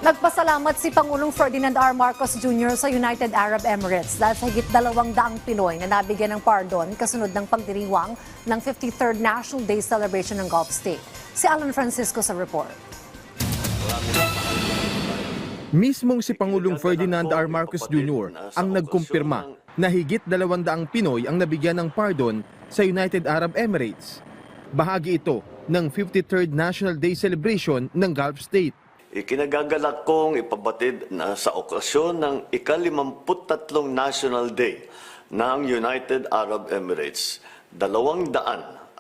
Nagpasalamat si Pangulong Ferdinand R. Marcos Jr. sa United Arab Emirates dahil sa higit 200 Pinoy na nabigyan ng pardon kasunod ng pagdiriwang ng 53rd National Day celebration ng Gulf State. Si Alan Francisco sa report. Mismong si Pangulong Ferdinand R. Marcos Jr. ang nagkumpirma na higit 200 Pinoy ang nabigyan ng pardon sa United Arab Emirates. Bahagi ito ng 53rd National Day celebration ng Gulf State. Ikinagagalak kong ipabatid na sa okasyon ng ika-53 National Day ng United Arab Emirates, 220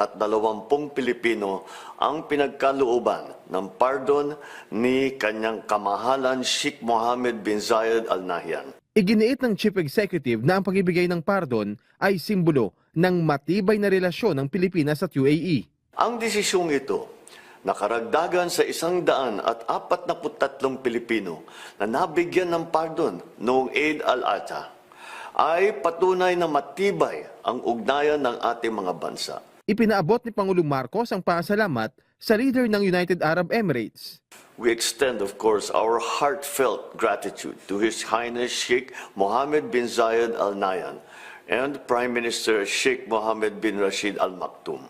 Pilipino ang pinagkalooban ng pardon ni kanyang kamahalan Sheikh Mohammed bin Zayed Al Nahyan. Iginiit ng Chief Executive na ang pagbibigay ng pardon ay simbolo ng matibay na relasyon ng Pilipinas at UAE. Ang desisyong ito, nakaragdagan sa 143 Pilipino na nabigyan ng pardon noong Eid al-Adha, ay patunay na matibay ang ugnayan ng ating mga bansa. Ipinaabot ni Pangulong Marcos ang pasalamat sa leader ng United Arab Emirates. We extend, of course, our heartfelt gratitude to His Highness Sheikh Mohammed bin Zayed Al Nahyan and Prime Minister Sheikh Mohammed bin Rashid Al Maktoum,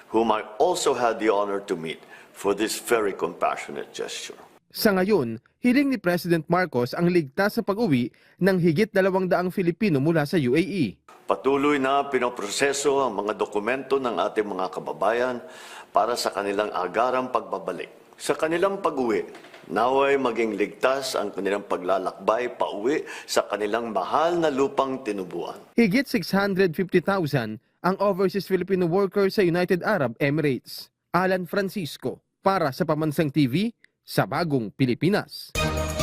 whom I also had the honor to meet for this very compassionate gesture. Sa ngayon, hiling ni President Marcos ang ligtas sa pag-uwi ng higit 200 Filipino mula sa UAE. Patuloy na pinoproseso ang mga dokumento ng ating mga kababayan para sa kanilang agarang pagbabalik. Sa kanilang pag-uwi, naway maging ligtas ang kanilang paglalakbay pauwi sa kanilang mahal na lupang tinubuan. Higit 650,000 ang overseas Filipino workers sa United Arab Emirates. Alan Francisco, para sa Pamansang TV, sa Bagong Pilipinas.